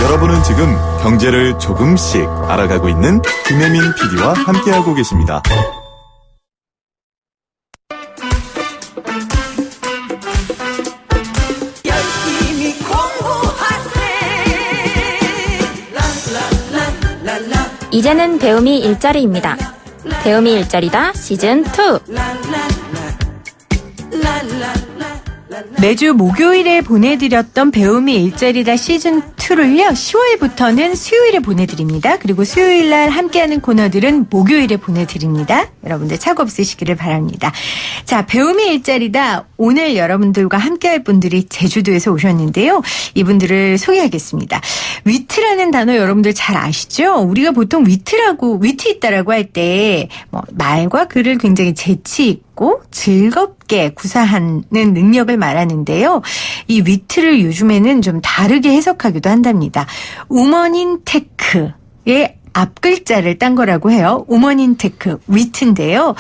여러분은 지금 경제를 조금씩 알아가고 있는 김혜민 PD와 함께하고 계십니다. 열심히 공부하세. 이제는 배움이 일자리입니다. 배움이 일자리다 시즌2. 매주 목요일에 보내드렸던 배움이 일자리다 시즌2를요. 10월부터는 수요일에 보내드립니다. 그리고 수요일날 함께하는 코너들은 목요일에 보내드립니다. 여러분들 착오 없으시기를 바랍니다. 자, 배움이 일자리다. 오늘 여러분들과 함께할 분들이 제주도에서 오셨는데요. 이분들을 소개하겠습니다. 위트라는 단어 여러분들 잘 아시죠? 우리가 보통 위트 있다라고 할 때 말과 글을 굉장히 재치 있고 즐겁게 구사하는 능력을 말하는데요. 이 위트를 요즘에는 좀 다르게 해석하기도 한답니다. 우먼인 테크의 앞글자를 딴 거라고 해요. 우먼인 테크, 위트인데요.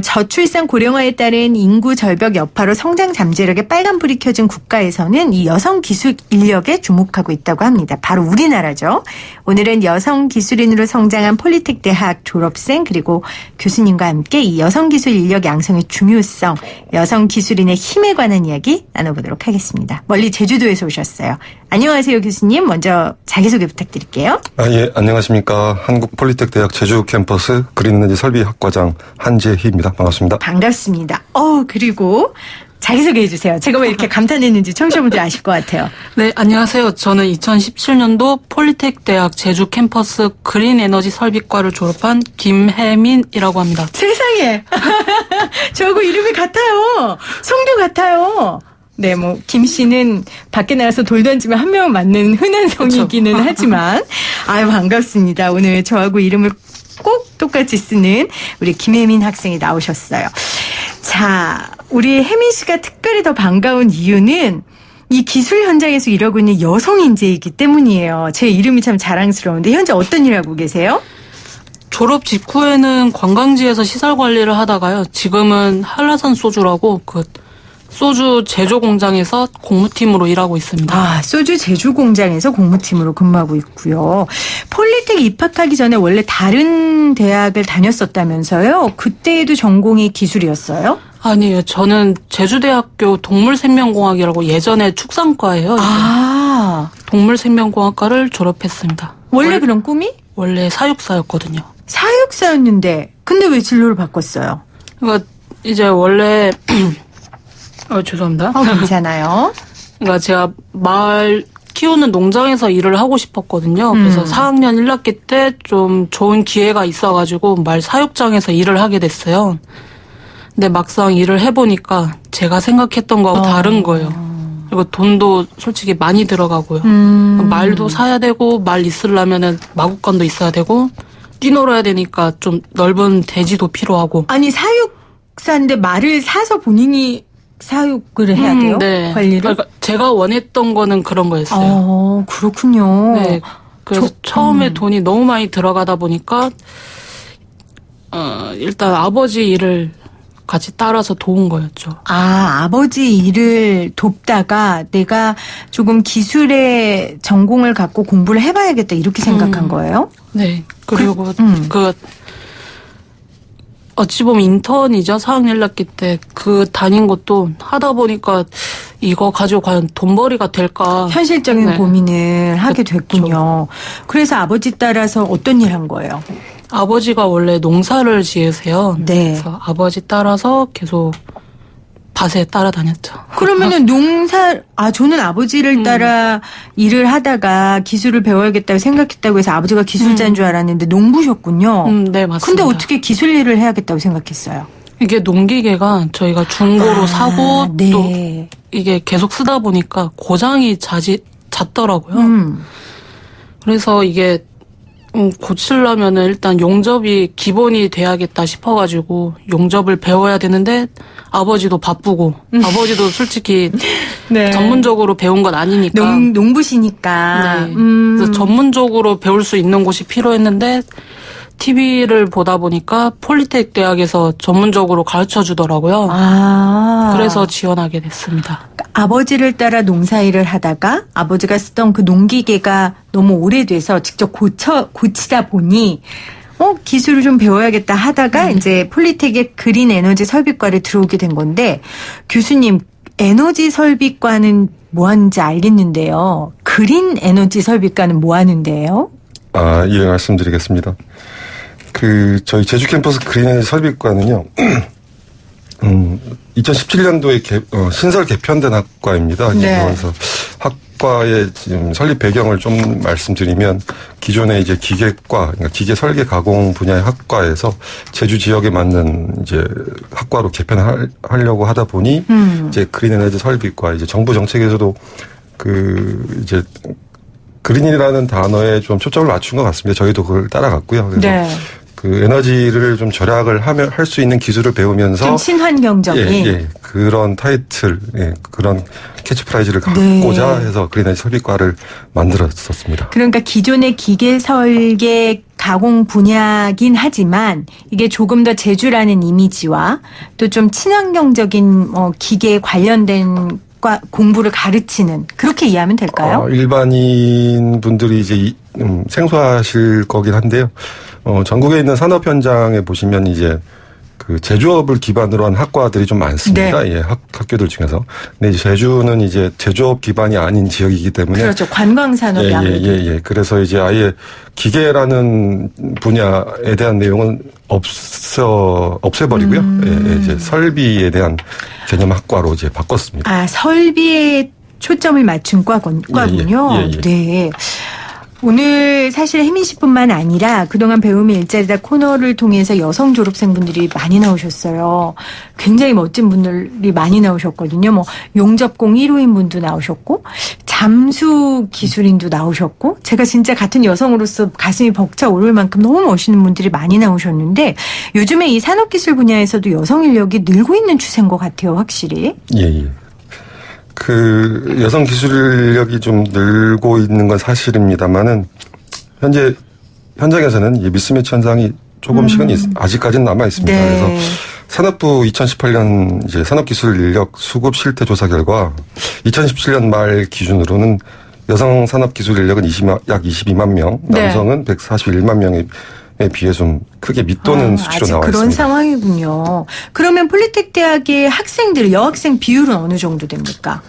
저출산 고령화에 따른 인구 절벽 여파로 성장 잠재력에 빨간불이 켜진 국가에서는 이 여성 기술 인력에 주목하고 있다고 합니다. 바로 우리나라죠. 오늘은 여성 기술인으로 성장한 폴리텍 대학 졸업생 그리고 교수님과 함께 이 여성 기술 인력 양성의 중요성, 여성 기술인의 힘에 관한 이야기 나눠보도록 하겠습니다. 멀리 제주도에서 오셨어요. 안녕하세요, 교수님. 먼저 자기소개 부탁드릴게요. 예, 안녕하십니까. 한국폴리텍 대학 제주 캠퍼스 그린에너지 설비학과장 한재희입니다. 반갑습니다. 반갑습니다. 그리고 자기소개해 주세요. 제가 왜 이렇게 감탄했는지 청취자분들 아실 것 같아요. 네, 안녕하세요. 저는 2017년도 폴리텍 대학 제주 캠퍼스 그린에너지 설비과를 졸업한 김혜민이라고 합니다. 세상에. 저하고 이름이 같아요. 성도 같아요. 네, 김 씨는 밖에 나가서 돌 던지면 한 명은 맞는 흔한 성이기는 그렇죠. 하지만, 반갑습니다. 오늘 저하고 이름을 꼭 똑같이 쓰는 우리 김혜민 학생이 나오셨어요. 자, 우리 혜민 씨가 특별히 더 반가운 이유는 이 기술 현장에서 일하고 있는 여성 인재이기 때문이에요. 제 이름이 참 자랑스러운데 현재 어떤 일 하고 계세요? 졸업 직후에는 관광지에서 시설 관리를 하다가요. 지금은 한라산 소주라고 소주 제조 공장에서 공무팀으로 일하고 있습니다. 소주 제조 공장에서 공무팀으로 근무하고 있고요. 폴리텍 입학하기 전에 원래 다른 대학을 다녔었다면서요? 그때에도 전공이 기술이었어요? 아니에요. 저는 제주대학교 동물생명공학이라고 예전에 축산과예요. 동물생명공학과를 졸업했습니다. 원래 그런 꿈이? 원래 사육사였거든요. 사육사였는데 근데 왜 진로를 바꿨어요? 그러니까 이제 원래 죄송합니다. 괜찮아요. 그러니까 제가 말 키우는 농장에서 일을 하고 싶었거든요. 그래서 4학년 1학기 때 좀 좋은 기회가 있어가지고 말 사육장에서 일을 하게 됐어요. 근데 막상 일을 해보니까 제가 생각했던 거하고 다른 거예요. 그리고 돈도 솔직히 많이 들어가고요. 말도 사야 되고 말 있으려면은 마구간도 있어야 되고 뛰놀아야 되니까 좀 넓은 대지도 필요하고. 아니 사육사인데 말을 사서 본인이 사육을 해야 돼요? 네. 관리를? 그러니까 제가 원했던 거는 그런 거였어요. 그렇군요. 네. 그래서 처음에 돈이 너무 많이 들어가다 보니까 일단 아버지 일을 같이 따라서 도운 거였죠. 아버지 일을 돕다가 내가 조금 기술의 전공을 갖고 공부를 해봐야겠다 이렇게 생각한 거예요? 네. 그리고 어찌 보면 인턴이죠. 4학년 1학기 때 다닌 것도 하다 보니까 이거 가지고 과연 돈벌이가 될까. 현실적인 고민을 하게 됐군요. 그래서 아버지 따라서 어떤 일 한 거예요? 아버지가 원래 농사를 지으세요. 네. 그래서 아버지 따라서 계속 밭에 따라다녔죠. 그러면은 저는 아버지를 따라 일을 하다가 기술을 배워야겠다고 생각했다고 해서 아버지가 기술자인 줄 알았는데 농부셨군요. 네, 맞습니다. 근데 어떻게 기술 일을 해야겠다고 생각했어요? 이게 농기계가 저희가 중고로 사고 네. 또 이게 계속 쓰다 보니까 고장이 잦더라고요. 그래서 이게 고치려면은 일단 용접이 기본이 돼야겠다 싶어가지고 용접을 배워야 되는데 아버지도 바쁘고 아버지도 솔직히 네. 전문적으로 배운 건 아니니까 농부시니까 네. 그래서 전문적으로 배울 수 있는 곳이 필요했는데 TV를 보다 보니까 폴리텍 대학에서 전문적으로 가르쳐 주더라고요. 아. 그래서 지원하게 됐습니다. 아버지를 따라 농사일을 하다가 아버지가 쓰던 그 농기계가 너무 오래돼서 직접 고치다 보니 기술을 좀 배워야겠다 하다가 이제 폴리텍의 그린 에너지 설비과를 들어오게 된 건데 교수님 에너지 설비과는 뭐 하는지 알겠는데요. 그린 에너지 설비과는 뭐 하는데요? 예, 말씀드리겠습니다. 저희 제주 캠퍼스 그린 에너지 설비과는요. 2017년도에 신설 개편된 학과입니다. 네. 그래서 학과의 지금 설립 배경을 좀 말씀드리면 기존에 이제 기계과, 그러니까 기계 설계 가공 분야의 학과에서 제주 지역에 맞는 이제 학과로 개편하려고 하다 보니 이제 그린 에너지 설비과 이제 정부 정책에서도 이제 그린이라는 단어에 좀 초점을 맞춘 것 같습니다. 저희도 그걸 따라갔고요. 그래서 네. 에너지를 좀 절약을 할 수 있는 기술을 배우면서 좀 친환경적인 그런 타이틀, 그런 캐치프라이즈를 갖고자 해서 그린 에너지 설비과를 만들었었습니다. 그러니까 기존의 기계 설계 가공 분야긴 하지만 이게 조금 더 제주라는 이미지와 또 좀 친환경적인 기계에 관련된 공부를 가르치는 그렇게 이해하면 될까요? 일반인 분들이 이제 생소하실 거긴 한데요. 전국에 있는 산업 현장에 보시면 이제 제조업을 기반으로 한 학과들이 좀 많습니다. 네. 예, 학교들 중에서. 근데 이제 제주는 이제 제조업 기반이 아닌 지역이기 때문에. 그렇죠. 관광산업이 아무래도. 그래서 이제 아예 기계라는 분야에 대한 내용은 없애버리고요. 이제 설비에 대한 개념 학과로 이제 바꿨습니다. 설비에 초점을 맞춘 과군요. 예. 네. 오늘 사실 혜민 씨뿐만 아니라 그동안 배움의 일자리다 코너를 통해서 여성 졸업생분들이 많이 나오셨어요. 굉장히 멋진 분들이 많이 나오셨거든요. 용접공 1호인 분도 나오셨고 잠수 기술인도 나오셨고 제가 진짜 같은 여성으로서 가슴이 벅차오를 만큼 너무 멋있는 분들이 많이 나오셨는데 요즘에 이 산업기술 분야에서도 여성 인력이 늘고 있는 추세인 것 같아요. 확실히. 예. 여성 기술 인력이 좀 늘고 있는 건 사실입니다만은, 현재 현장에서는 이 미스매치 현상이 조금씩은 아직까지는 남아 있습니다. 네. 그래서 산업부 2018년 이제 산업기술 인력 수급 실태 조사 결과 2017년 말 기준으로는 여성 산업기술 인력은 약 22만 명, 남성은 141만 명에 비해 좀 크게 밑도는 수치로 나와 있습니다. 그런 상황이군요. 그러면 폴리텍 대학의 여학생 비율은 어느 정도 됩니까?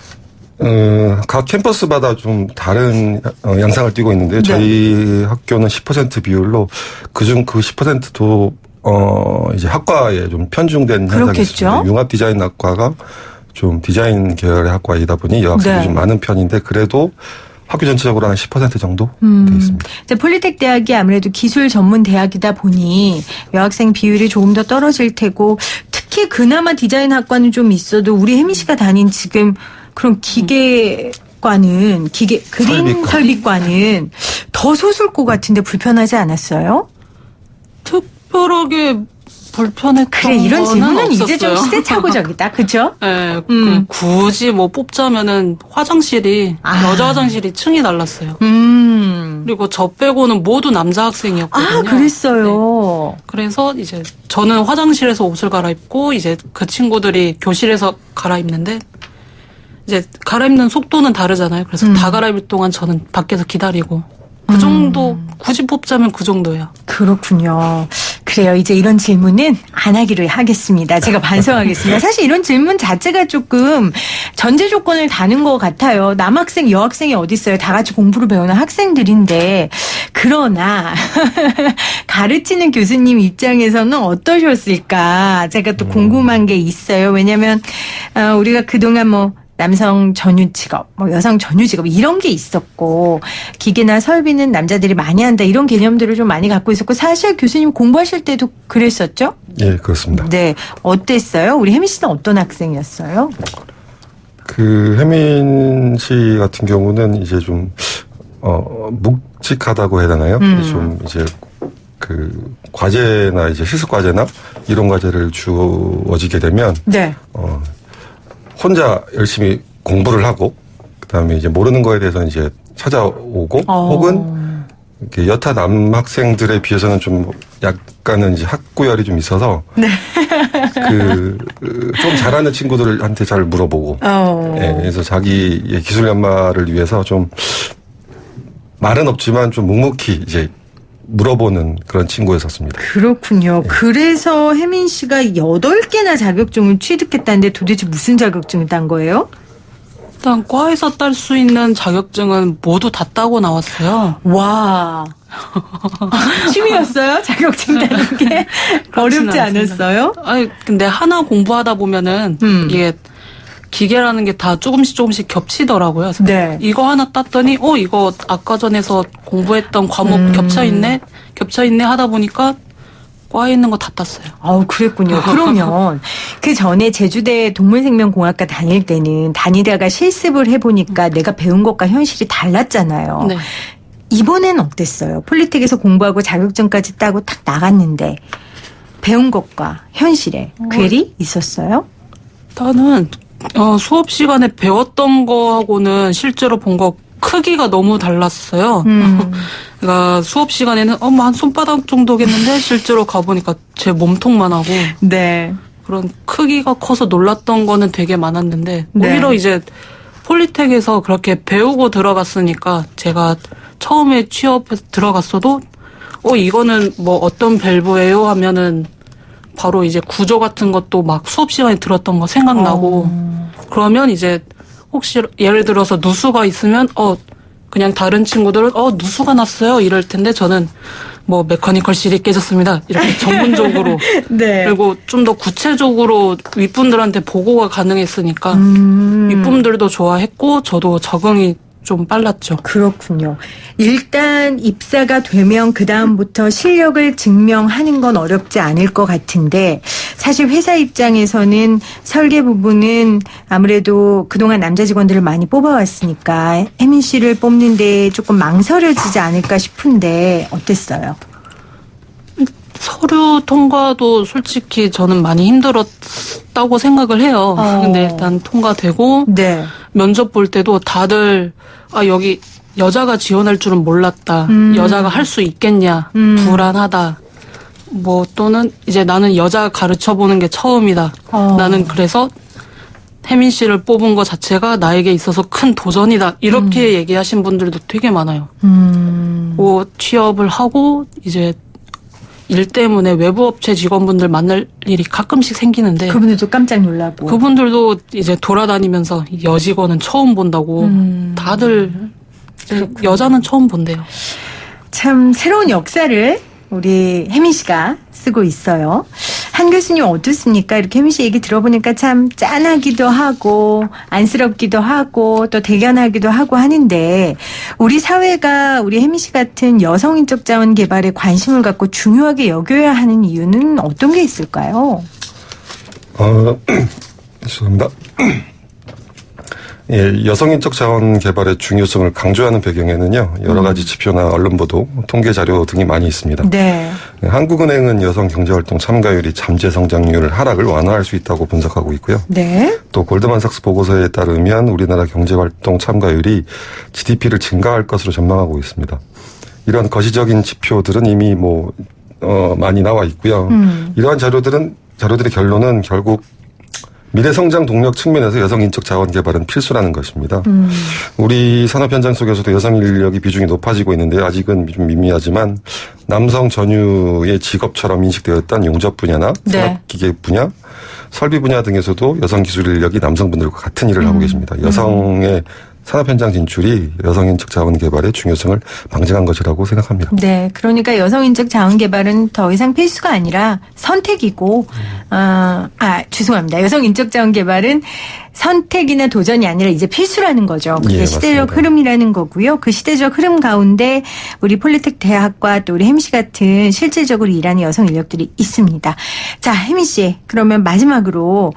각 캠퍼스마다 좀 다른 양상을 띠고 있는데요. 저희 학교는 10% 비율로 그중 그 10%도 이제 학과에 좀 편중된 현상이 있습니다. 융합 디자인 학과가 좀 디자인 계열의 학과이다 보니 여학생이 좀 많은 편인데 그래도 학교 전체적으로 한 10% 정도 돼 있습니다. 폴리텍 대학이 아무래도 기술 전문 대학이다 보니 여학생 비율이 조금 더 떨어질 테고 특히 그나마 디자인 학과는 좀 있어도 우리 혜미 씨가 다닌 지금 그런 기계과는 그린 설비과는 더 소수일 것 같은데 불편하지 않았어요? 특별하게 불편했던 그래 이런 질문은 없었어요. 이제 좀 시대착오적이다. 그렇죠? 네. 굳이 뽑자면은 여자 화장실이 층이 달랐어요. 그리고 저 빼고는 모두 남자 학생이었거든요. 그랬어요. 네. 그래서 이제 저는 화장실에서 옷을 갈아입고 이제 그 친구들이 교실에서 갈아입는데 이제 갈아입는 속도는 다르잖아요. 그래서 다 갈아입을 동안 저는 밖에서 기다리고 그 정도 굳이 뽑자면 그 정도예요. 그렇군요. 그래요. 이제 이런 질문은 안 하기로 하겠습니다. 제가 반성하겠습니다. 사실 이런 질문 자체가 조금 전제 조건을 다는 것 같아요. 남학생, 여학생이 어디 있어요. 다 같이 공부를 배우는 학생들인데 그러나 가르치는 교수님 입장에서는 어떠셨을까? 제가 또 궁금한 게 있어요. 왜냐하면 우리가 그동안 남성 전유 직업, 여성 전유 직업 이런 게 있었고 기계나 설비는 남자들이 많이 한다 이런 개념들을 좀 많이 갖고 있었고 사실 교수님 공부하실 때도 그랬었죠? 예, 그렇습니다. 네, 어땠어요? 우리 혜민 씨는 어떤 학생이었어요? 혜민 씨 같은 경우는 이제 좀 묵직하다고 해야 되나요? 좀 이제 과제나 이제 실습 과제나 이런 과제를 주어지게 되면 혼자 열심히 공부를 하고 그다음에 이제 모르는 거에 대해서는 이제 찾아오고 혹은 이렇게 여타 남학생들에 비해서는 좀 약간은 이제 학구열이 좀 있어서 좀 잘하는 친구들한테 잘 물어보고 그래서 자기의 기술 연마를 위해서 좀 말은 없지만 좀 묵묵히 이제 물어보는 그런 친구였었습니다. 그렇군요. 그래서 혜민 씨가 8개나 자격증을 취득했다는데 도대체 무슨 자격증을 딴 거예요? 일단 과에서 딸 수 있는 자격증은 모두 다 따고 나왔어요. 와. 취미였어요? 자격증 따는 게 어렵지 않았어요? 아니 근데 하나 공부하다 보면은 이게 기계라는 게 다 조금씩 겹치더라고요. 그래서 네. 이거 하나 땄더니 이거 아까 전에서 공부했던 과목 겹쳐 있네 하다 보니까 과에 있는 거 다 땄어요. 그랬군요. 그러면 그 전에 제주대 동물생명공학과 다닐 때는 다니다가 실습을 해보니까 내가 배운 것과 현실이 달랐잖아요. 네. 이번엔 어땠어요? 폴리텍에서 공부하고 자격증까지 따고 탁 나갔는데 배운 것과 현실에 괴리 있었어요? 나는 수업 시간에 배웠던 거하고는 실제로 본 거 크기가 너무 달랐어요. 그러니까 수업 시간에는 한 손바닥 정도겠는데 실제로 가보니까 제 몸통만 하고 네. 그런 크기가 커서 놀랐던 거는 되게 많았는데 네. 오히려 이제 폴리텍에서 그렇게 배우고 들어갔으니까 제가 처음에 취업해 들어갔어도 이거는 뭐 어떤 밸브예요 하면은 바로 이제 구조 같은 것도 막 수업 시간에 들었던 거 생각나고 그러면 이제 혹시 예를 들어서 누수가 있으면 그냥 다른 친구들은 누수가 났어요 이럴 텐데 저는 뭐 메커니컬 실이 깨졌습니다 이렇게 전문적으로 네. 그리고 좀 더 구체적으로 윗분들한테 보고가 가능했으니까 윗분들도 좋아했고 저도 적응이 좀 빨랐죠. 그렇군요. 일단 입사가 되면 그다음부터 실력을 증명하는 건 어렵지 않을 것 같은데 사실 회사 입장에서는 설계 부분은 아무래도 그동안 남자 직원들을 많이 뽑아왔으니까 혜민 씨를 뽑는데 조금 망설여지지 않을까 싶은데 어땠어요? 서류 통과도 솔직히 저는 많이 힘들었다고 생각을 해요. 근데 일단 통과되고 네. 면접 볼 때도 다들 여기 여자가 지원할 줄은 몰랐다. 여자가 할 수 있겠냐. 불안하다. 뭐 또는 이제 나는 여자 가르쳐보는 게 처음이다. 나는 그래서 혜민 씨를 뽑은 것 자체가 나에게 있어서 큰 도전이다. 이렇게 얘기하신 분들도 되게 많아요. 뭐 취업을 하고 이제 일 때문에 외부 업체 직원분들 만날 일이 가끔씩 생기는데 그분들도 깜짝 놀라고 그분들도 이제 돌아다니면서 여직원은 처음 본다고 다들 여자는 처음 본대요. 참 새로운 역사를 우리 혜민 씨가 쓰고 있어요. 한 교수님 어떻습니까? 이렇게 혜민 씨 얘기 들어보니까 참 짠하기도 하고 안쓰럽기도 하고 또 대견하기도 하고 하는데 우리 사회가 우리 혜민 씨 같은 여성인적 자원 개발에 관심을 갖고 중요하게 여겨야 하는 이유는 어떤 게 있을까요? 죄송합니다. 예, 여성인적 자원 개발의 중요성을 강조하는 배경에는요, 여러 가지 지표나 언론 보도, 통계 자료 등이 많이 있습니다. 네. 한국은행은 여성 경제활동 참가율이 잠재 성장률 하락을 완화할 수 있다고 분석하고 있고요. 네. 또 골드만삭스 보고서에 따르면 우리나라 경제활동 참가율이 GDP를 증가할 것으로 전망하고 있습니다. 이러한 거시적인 지표들은 이미 많이 나와 있고요. 이러한 자료들의 결론은 결국 미래 성장 동력 측면에서 여성 인적 자원 개발은 필수라는 것입니다. 우리 산업 현장 속에서도 여성 인력이 비중이 높아지고 있는데 아직은 좀 미미하지만 남성 전유의 직업처럼 인식되었던 용접 분야나 산업기계 분야, 설비 분야 등에서도 여성 기술 인력이 남성분들과 같은 일을 하고 계십니다. 여성의 산업 현장 진출이 여성 인적 자원 개발의 중요성을 방증한 것이라고 생각합니다. 네, 그러니까 여성 인적 자원 개발은 더 이상 필수가 아니라 선택이고, 죄송합니다. 여성 인적 자원 개발은 선택이나 도전이 아니라 이제 필수라는 거죠. 그게 예, 시대적 맞습니다. 흐름이라는 거고요. 그 시대적 흐름 가운데 우리 폴리텍 대학과 또 우리 혜민 씨 같은 실질적으로 일하는 여성 인력들이 있습니다. 자, 혜민 씨, 그러면 마지막으로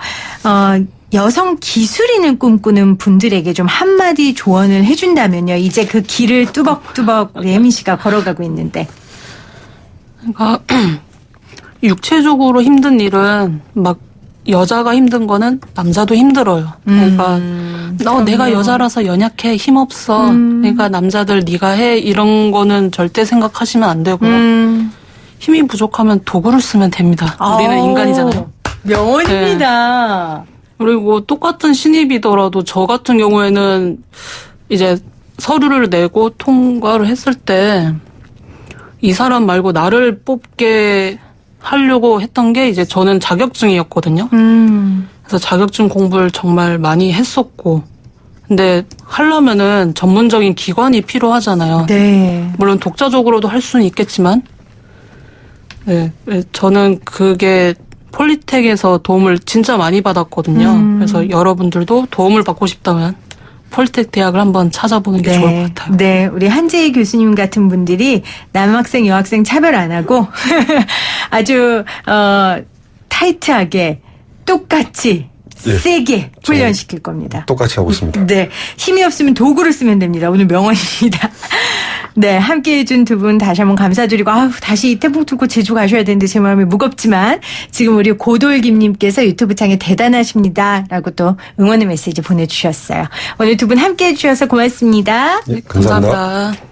여성 기술인을 꿈꾸는 분들에게 좀 한마디 조언을 해준다면요. 이제 그 길을 뚜벅뚜벅 우리 혜민 씨가 걸어가고 있는데. 그러니까 육체적으로 힘든 일은 막 여자가 힘든 거는 남자도 힘들어요. 그러니까 내가 여자라서 연약해 힘없어. 그러니까 남자들 네가 해 이런 거는 절대 생각하시면 안 되고요. 힘이 부족하면 도구를 쓰면 됩니다. 우리는 인간이잖아요. 명언입니다. 그리고 똑같은 신입이더라도 저 같은 경우에는 이제 서류를 내고 통과를 했을 때 이 사람 말고 나를 뽑게 하려고 했던 게 이제 저는 자격증이었거든요. 그래서 자격증 공부를 정말 많이 했었고, 근데 하려면은 전문적인 기관이 필요하잖아요. 네. 물론 독자적으로도 할 수는 있겠지만, 네, 저는 그게 폴리텍에서 도움을 진짜 많이 받았거든요. 그래서 여러분들도 도움을 받고 싶다면 폴리텍 대학을 한번 찾아보는 게 좋을 것 같아요. 네, 우리 한재희 교수님 같은 분들이 남학생, 여학생 차별 안 하고 아주 타이트하게 똑같이 예, 세게 훈련시킬 겁니다. 똑같이 하고 있습니다. 네, 힘이 없으면 도구를 쓰면 됩니다. 오늘 명언입니다. 네, 함께해 준 두 분 다시 한번 감사드리고 다시 태풍 뚫고 제주 가셔야 되는데 제 마음이 무겁지만 지금 우리 고돌김님께서 유튜브 창에 대단하십니다 라고 또 응원의 메시지 보내주셨어요. 오늘 두 분 함께해 주셔서 고맙습니다. 예, 감사합니다. 감사합니다.